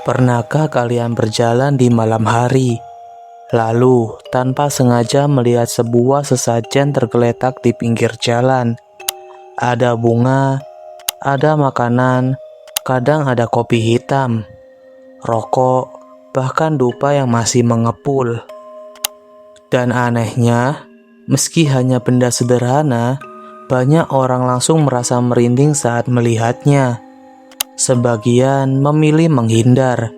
Pernahkah kalian berjalan di malam hari, lalu tanpa sengaja melihat sebuah sesajen tergeletak di pinggir jalan? Ada bunga, ada makanan, kadang ada kopi hitam, rokok, bahkan dupa yang masih mengepul. Dan anehnya, meski hanya benda sederhana, banyak orang langsung merasa merinding saat melihatnya. Sebagian memilih menghindar,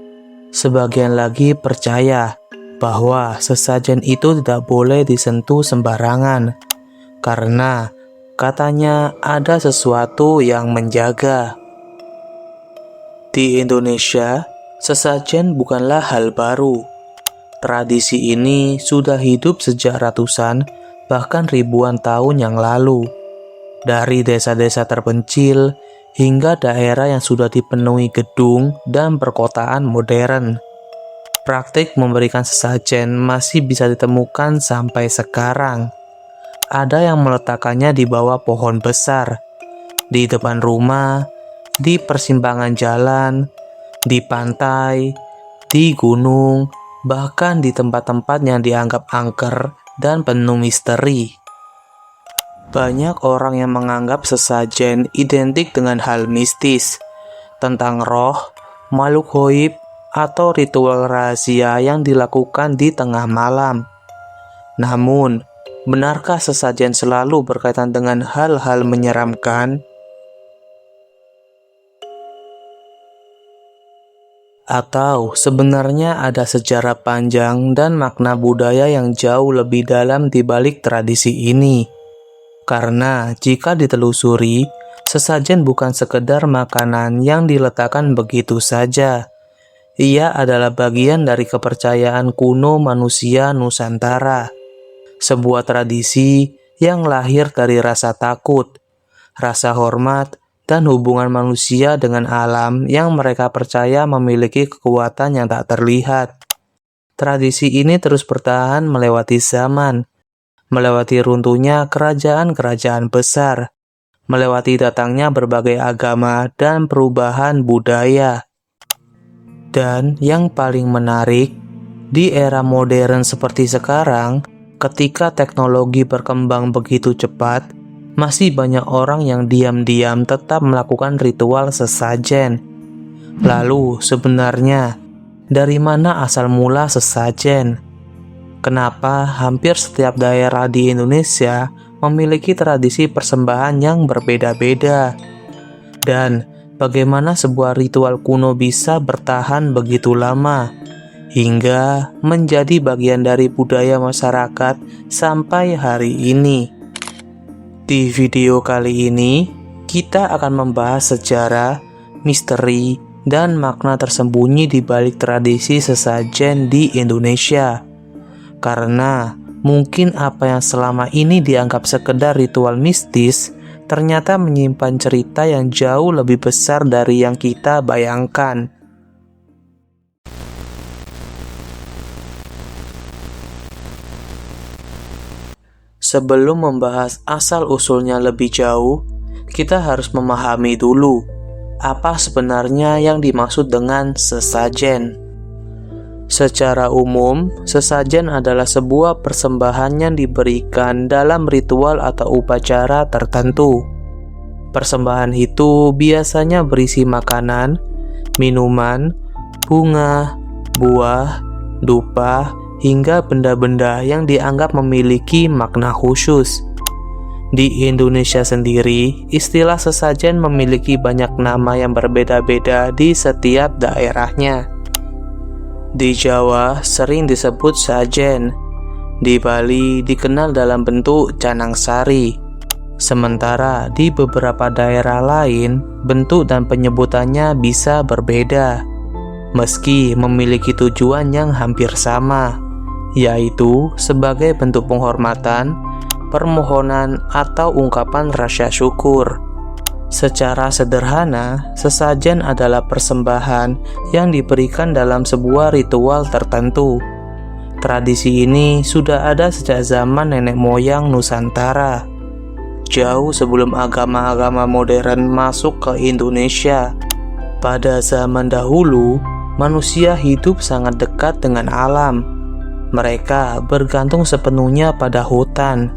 sebagian lagi percaya bahwa sesajen itu tidak boleh disentuh sembarangan, karena katanya ada sesuatu yang menjaga. Di Indonesia, sesajen bukanlah hal baru. Tradisi ini sudah hidup sejak ratusan, bahkan ribuan tahun yang lalu. Dari desa-desa terpencil hingga daerah yang sudah dipenuhi gedung dan perkotaan modern, praktik memberikan sesajen masih bisa ditemukan sampai sekarang. Ada yang meletakkannya di bawah pohon besar, di depan rumah, di persimpangan jalan, di pantai, di gunung, bahkan di tempat-tempat yang dianggap angker dan penuh misteri. Banyak orang yang menganggap sesajen identik dengan hal mistis, tentang roh, makhluk gaib, atau ritual rahasia yang dilakukan di tengah malam. Namun, benarkah sesajen selalu berkaitan dengan hal-hal menyeramkan? Atau sebenarnya ada sejarah panjang dan makna budaya yang jauh lebih dalam di balik tradisi ini? Karena jika ditelusuri, sesajen bukan sekedar makanan yang diletakkan begitu saja. Ia adalah bagian dari kepercayaan kuno manusia Nusantara. Sebuah tradisi yang lahir dari rasa takut, rasa hormat, dan hubungan manusia dengan alam yang mereka percaya memiliki kekuatan yang tak terlihat. Tradisi ini terus bertahan melewati zaman, melewati runtuhnya kerajaan-kerajaan besar, melewati datangnya berbagai agama dan perubahan budaya. Dan yang paling menarik, di era modern seperti sekarang, ketika teknologi berkembang begitu cepat, masih banyak orang yang diam-diam tetap melakukan ritual sesajen. Lalu sebenarnya, dari mana asal mula sesajen? Kenapa hampir setiap daerah di Indonesia memiliki tradisi persembahan yang berbeda-beda? Dan bagaimana sebuah ritual kuno bisa bertahan begitu lama, hingga menjadi bagian dari budaya masyarakat sampai hari ini? Di video kali ini, kita akan membahas sejarah, misteri, dan makna tersembunyi di balik tradisi sesajen di Indonesia. Karena mungkin apa yang selama ini dianggap sekedar ritual mistis, ternyata menyimpan cerita yang jauh lebih besar dari yang kita bayangkan. Sebelum membahas asal-usulnya lebih jauh, kita harus memahami dulu apa sebenarnya yang dimaksud dengan sesajen. Secara umum, sesajen adalah sebuah persembahan yang diberikan dalam ritual atau upacara tertentu. Persembahan itu biasanya berisi makanan, minuman, bunga, buah, dupa, hingga benda-benda yang dianggap memiliki makna khusus. Di Indonesia sendiri, istilah sesajen memiliki banyak nama yang berbeda-beda di setiap daerahnya. Di Jawa sering disebut sajen, di Bali dikenal dalam bentuk canang sari. Sementara di beberapa daerah lain, bentuk dan penyebutannya bisa berbeda, meski memiliki tujuan yang hampir sama, yaitu sebagai bentuk penghormatan, permohonan, atau ungkapan rasa syukur. Secara sederhana, sesajen adalah persembahan yang diberikan dalam sebuah ritual tertentu. Tradisi ini sudah ada sejak zaman nenek moyang Nusantara, jauh sebelum agama-agama modern masuk ke Indonesia. Pada zaman dahulu, manusia hidup sangat dekat dengan alam. Mereka bergantung sepenuhnya pada hutan,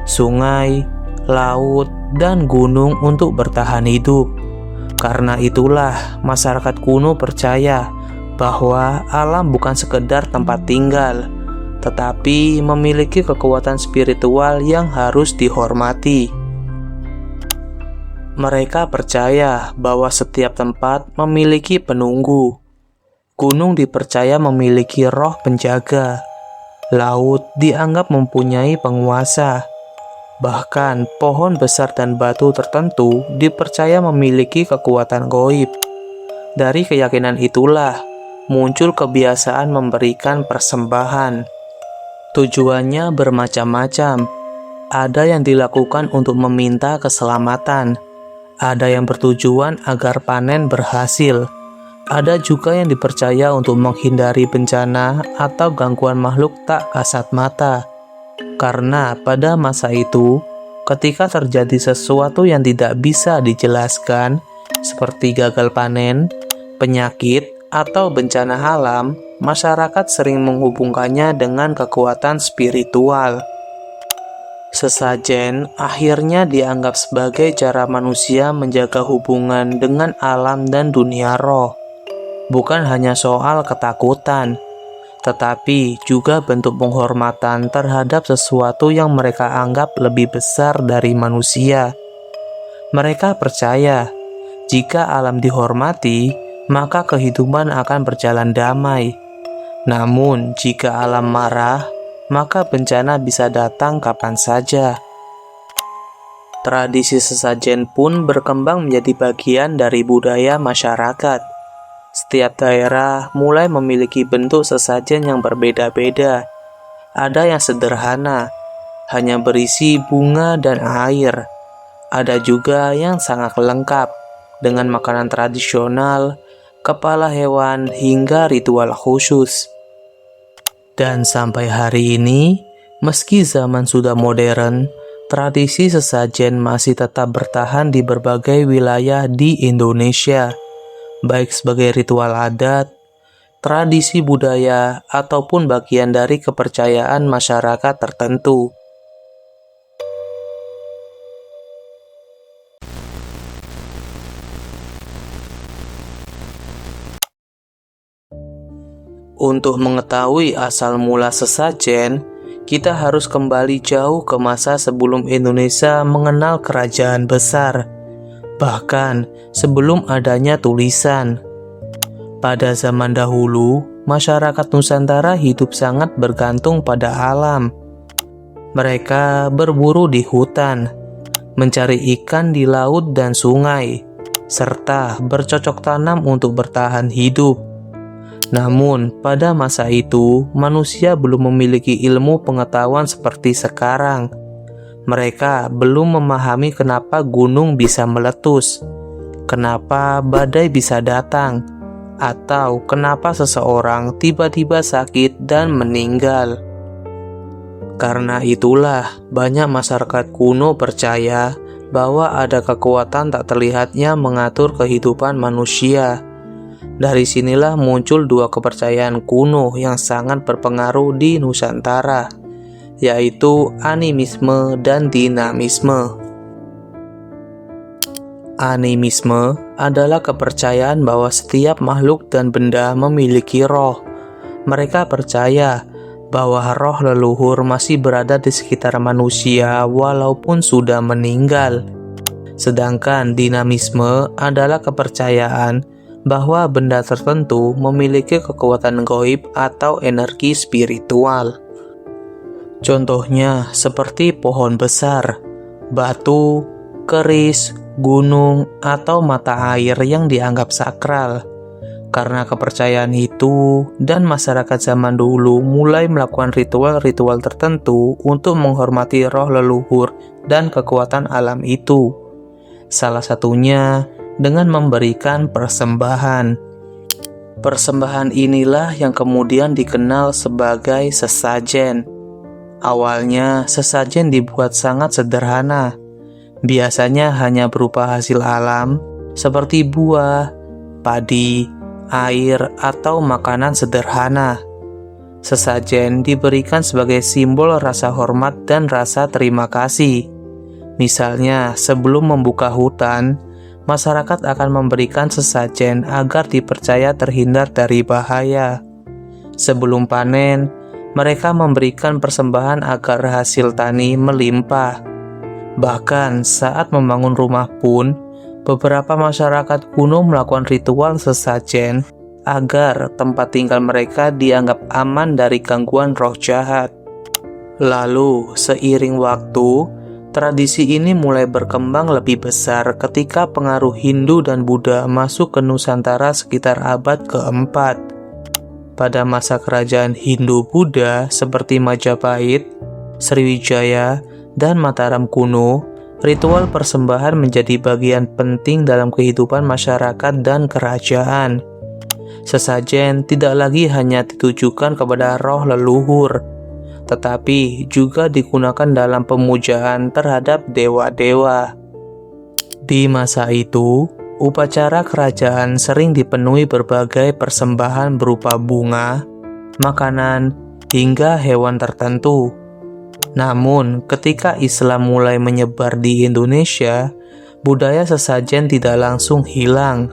sungai, laut, dan gunung untuk bertahan hidup. Karena itulah masyarakat kuno percaya bahwa alam bukan sekedar tempat tinggal, tetapi memiliki kekuatan spiritual yang harus dihormati. Mereka percaya bahwa setiap tempat memiliki penunggu. Gunung dipercaya memiliki roh penjaga. Laut dianggap mempunyai penguasa. Bahkan pohon besar dan batu tertentu dipercaya memiliki kekuatan gaib. Dari keyakinan itulah muncul kebiasaan memberikan persembahan. Tujuannya bermacam-macam. Ada yang dilakukan untuk meminta keselamatan. Ada yang bertujuan agar panen berhasil. Ada juga yang dipercaya untuk menghindari bencana atau gangguan makhluk tak kasat mata. Karena pada masa itu, ketika terjadi sesuatu yang tidak bisa dijelaskan, seperti gagal panen, penyakit, atau bencana alam, masyarakat sering menghubungkannya dengan kekuatan spiritual. Sesajen akhirnya dianggap sebagai cara manusia menjaga hubungan dengan alam dan dunia roh. Bukan hanya soal ketakutan, tetapi juga bentuk penghormatan terhadap sesuatu yang mereka anggap lebih besar dari manusia. Mereka percaya, jika alam dihormati, maka kehidupan akan berjalan damai. Namun, jika alam marah, maka bencana bisa datang kapan saja. Tradisi sesajen pun berkembang menjadi bagian dari budaya masyarakat. Setiap daerah mulai memiliki bentuk sesajen yang berbeda-beda. Ada yang sederhana, hanya berisi bunga dan air. Ada juga yang sangat lengkap, dengan makanan tradisional, kepala hewan, hingga ritual khusus. Dan sampai hari ini, meski zaman sudah modern, tradisi sesajen masih tetap bertahan di berbagai wilayah di Indonesia, baik sebagai ritual adat, tradisi budaya, ataupun bagian dari kepercayaan masyarakat tertentu. Untuk mengetahui asal mula sesajen, kita harus kembali jauh ke masa sebelum Indonesia mengenal kerajaan besar, bahkan sebelum adanya tulisan. Pada zaman dahulu, masyarakat Nusantara hidup sangat bergantung pada alam. Mereka berburu di hutan, mencari ikan di laut dan sungai, serta bercocok tanam untuk bertahan hidup. Namun, pada masa itu, manusia belum memiliki ilmu pengetahuan seperti sekarang. Mereka belum memahami kenapa gunung bisa meletus, kenapa badai bisa datang, atau kenapa seseorang tiba-tiba sakit dan meninggal. Karena itulah, banyak masyarakat kuno percaya bahwa ada kekuatan tak terlihatnya mengatur kehidupan manusia. Dari sinilah muncul dua kepercayaan kuno yang sangat berpengaruh di Nusantara, yaitu animisme dan dinamisme. Animisme adalah kepercayaan bahwa setiap makhluk dan benda memiliki roh. Mereka percaya bahwa roh leluhur masih berada di sekitar manusia walaupun sudah meninggal. Sedangkan dinamisme adalah kepercayaan bahwa benda tertentu memiliki kekuatan gaib atau energi spiritual. Contohnya seperti pohon besar, batu, keris, gunung, atau mata air yang dianggap sakral. Karena kepercayaan itu, dan masyarakat zaman dulu mulai melakukan ritual-ritual tertentu untuk menghormati roh leluhur dan kekuatan alam itu. Salah satunya dengan memberikan persembahan. Persembahan inilah yang kemudian dikenal sebagai sesajen. Awalnya, sesajen dibuat sangat sederhana. Biasanya hanya berupa hasil alam, seperti buah, padi, air, atau makanan sederhana. Sesajen diberikan sebagai simbol rasa hormat dan rasa terima kasih. Misalnya, sebelum membuka hutan, masyarakat akan memberikan sesajen agar dipercaya terhindar dari bahaya. Sebelum panen, mereka memberikan persembahan agar hasil tani melimpah. Bahkan saat membangun rumah pun, beberapa masyarakat kuno melakukan ritual sesajen agar tempat tinggal mereka dianggap aman dari gangguan roh jahat. Lalu, seiring waktu, tradisi ini mulai berkembang lebih besar ketika pengaruh Hindu dan Buddha masuk ke Nusantara sekitar abad keempat. Pada masa kerajaan Hindu-Buddha seperti Majapahit, Sriwijaya, dan Mataram kuno, ritual persembahan menjadi bagian penting dalam kehidupan masyarakat dan kerajaan. Sesajen tidak lagi hanya ditujukan kepada roh leluhur, tetapi juga digunakan dalam pemujaan terhadap dewa-dewa. Di masa itu, upacara kerajaan sering dipenuhi berbagai persembahan berupa bunga, makanan, hingga hewan tertentu. Namun, ketika Islam mulai menyebar di Indonesia, budaya sesajen tidak langsung hilang.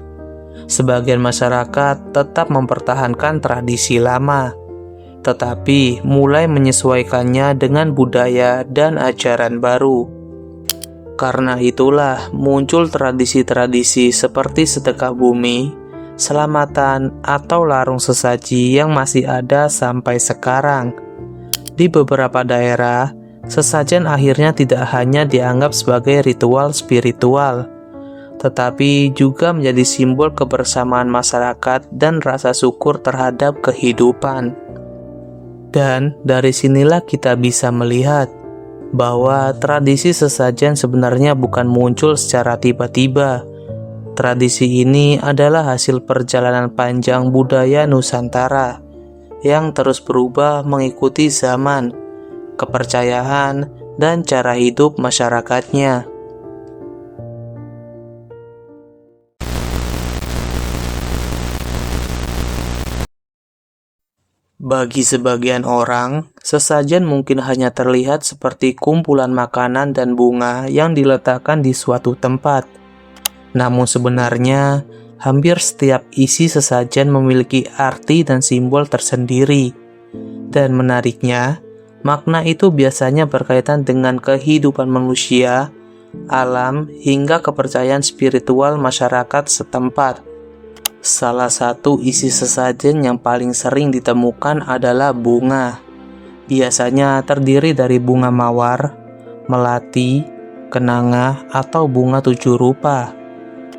Sebagian masyarakat tetap mempertahankan tradisi lama, tetapi mulai menyesuaikannya dengan budaya dan ajaran baru. Karena itulah muncul tradisi-tradisi seperti sedekah bumi, selamatan, atau larung sesaji yang masih ada sampai sekarang. Di beberapa daerah, sesajen akhirnya tidak hanya dianggap sebagai ritual spiritual, tetapi juga menjadi simbol kebersamaan masyarakat dan rasa syukur terhadap kehidupan. Dan dari sinilah kita bisa melihat bahwa tradisi sesajen sebenarnya bukan muncul secara tiba-tiba. Tradisi ini adalah hasil perjalanan panjang budaya Nusantara yang terus berubah mengikuti zaman, kepercayaan, dan cara hidup masyarakatnya. Bagi sebagian orang, sesajen mungkin hanya terlihat seperti kumpulan makanan dan bunga yang diletakkan di suatu tempat. Namun sebenarnya, hampir setiap isi sesajen memiliki arti dan simbol tersendiri. Dan menariknya, makna itu biasanya berkaitan dengan kehidupan manusia, alam, hingga kepercayaan spiritual masyarakat setempat. Salah satu isi sesajen yang paling sering ditemukan adalah bunga. Biasanya terdiri dari bunga mawar, melati, kenanga, atau bunga 7 rupa.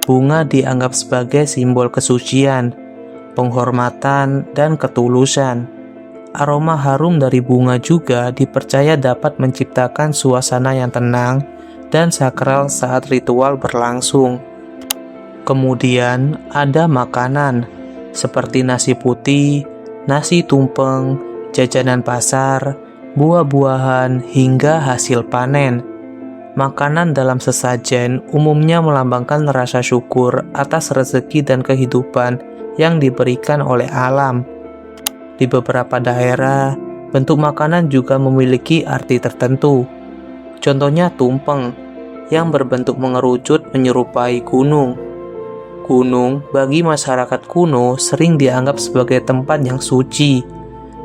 Bunga dianggap sebagai simbol kesucian, penghormatan, dan ketulusan. Aroma harum dari bunga juga dipercaya dapat menciptakan suasana yang tenang dan sakral saat ritual berlangsung. Kemudian ada makanan seperti nasi putih, nasi tumpeng, jajanan pasar, buah-buahan, hingga hasil panen. Makanan dalam sesajen umumnya melambangkan rasa syukur atas rezeki dan kehidupan yang diberikan oleh alam. Di beberapa daerah, bentuk makanan juga memiliki arti tertentu. Contohnya tumpeng, yang berbentuk mengerucut menyerupai gunung. Gunung bagi masyarakat kuno sering dianggap sebagai tempat yang suci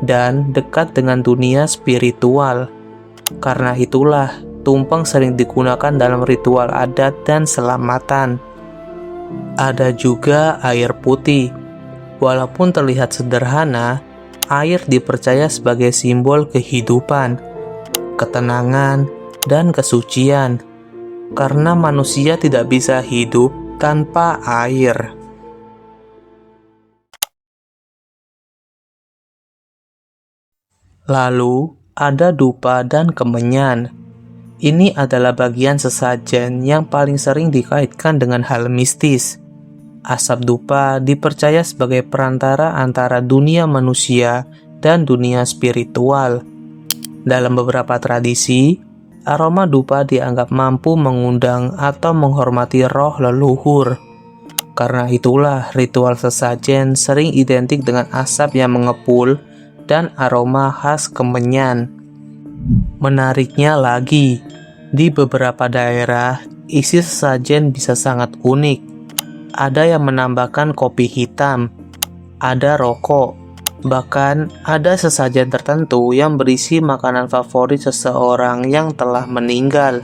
dan dekat dengan dunia spiritual. Karena itulah, tumpeng sering digunakan dalam ritual adat dan selamatan. Ada juga air putih. Walaupun terlihat sederhana, air dipercaya sebagai simbol kehidupan, ketenangan, dan kesucian. Karena manusia tidak bisa hidup tanpa air. Lalu, ada dupa dan kemenyan. Ini adalah bagian sesajen yang paling sering dikaitkan dengan hal mistis. Asap dupa dipercaya sebagai perantara antara dunia manusia dan dunia spiritual. Dalam beberapa tradisi, aroma dupa dianggap mampu mengundang atau menghormati roh leluhur. Karena itulah ritual sesajen sering identik dengan asap yang mengepul dan aroma khas kemenyan. Menariknya lagi, di beberapa daerah, isi sesajen bisa sangat unik. Ada yang menambahkan kopi hitam, ada rokok, bahkan ada sesajen tertentu yang berisi makanan favorit seseorang yang telah meninggal.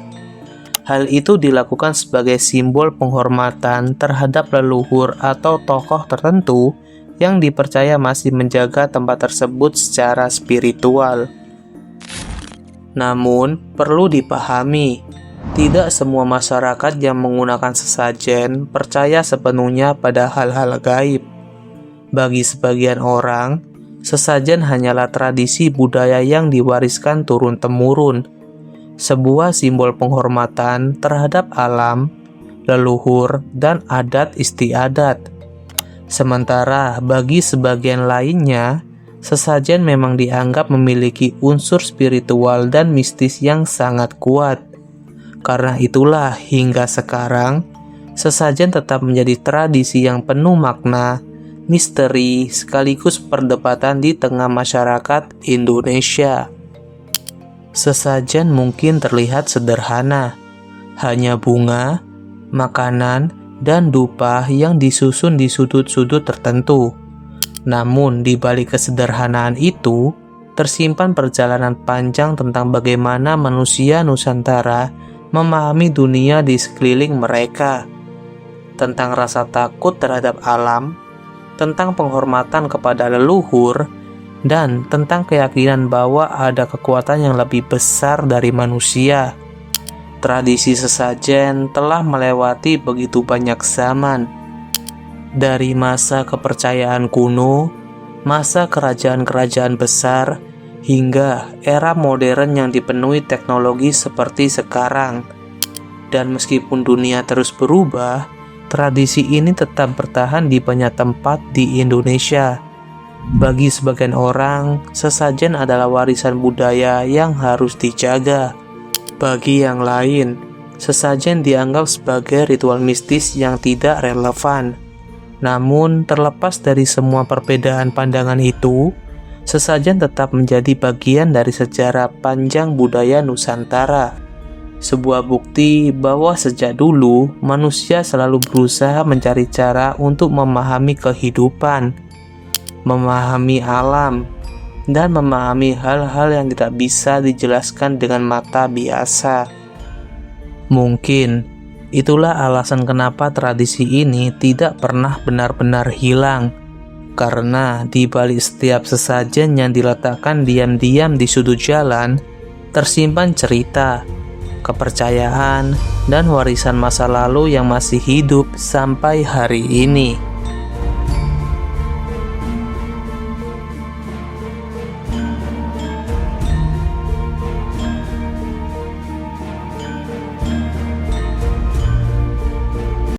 Hal itu dilakukan sebagai simbol penghormatan terhadap leluhur atau tokoh tertentu yang dipercaya masih menjaga tempat tersebut secara spiritual. Namun, perlu dipahami, tidak semua masyarakat yang menggunakan sesajen percaya sepenuhnya pada hal-hal gaib. Bagi sebagian orang, sesajen hanyalah tradisi budaya yang diwariskan turun-temurun, sebuah simbol penghormatan terhadap alam, leluhur, dan adat istiadat. Sementara bagi sebagian lainnya, sesajen memang dianggap memiliki unsur spiritual dan mistis yang sangat kuat. Karena itulah hingga sekarang, sesajen tetap menjadi tradisi yang penuh makna, misteri, sekaligus perdebatan di tengah masyarakat Indonesia. Sesajen mungkin terlihat sederhana, hanya bunga, makanan, dan dupa yang disusun di sudut-sudut tertentu. Namun di balik kesederhanaan itu, tersimpan perjalanan panjang tentang bagaimana manusia Nusantara memahami dunia di sekeliling mereka, tentang rasa takut terhadap alam, tentang penghormatan kepada leluhur, dan tentang keyakinan bahwa ada kekuatan yang lebih besar dari manusia. Tradisi sesajen telah melewati begitu banyak zaman, dari masa kepercayaan kuno, masa kerajaan-kerajaan besar, hingga era modern yang dipenuhi teknologi seperti sekarang. Dan meskipun dunia terus berubah, tradisi ini tetap bertahan di banyak tempat di Indonesia. Bagi sebagian orang, sesajen adalah warisan budaya yang harus dijaga. Bagi yang lain, sesajen dianggap sebagai ritual mistis yang tidak relevan. Namun, terlepas dari semua perbedaan pandangan itu, sesajen tetap menjadi bagian dari sejarah panjang budaya Nusantara. Sebuah bukti bahwa sejak dulu, manusia selalu berusaha mencari cara untuk memahami kehidupan, memahami alam, dan memahami hal-hal yang tidak bisa dijelaskan dengan mata biasa. Mungkin itulah alasan kenapa tradisi ini tidak pernah benar-benar hilang, karena di balik setiap sesajen yang diletakkan diam-diam di sudut jalan, tersimpan cerita, kepercayaan, dan warisan masa lalu yang masih hidup sampai hari ini.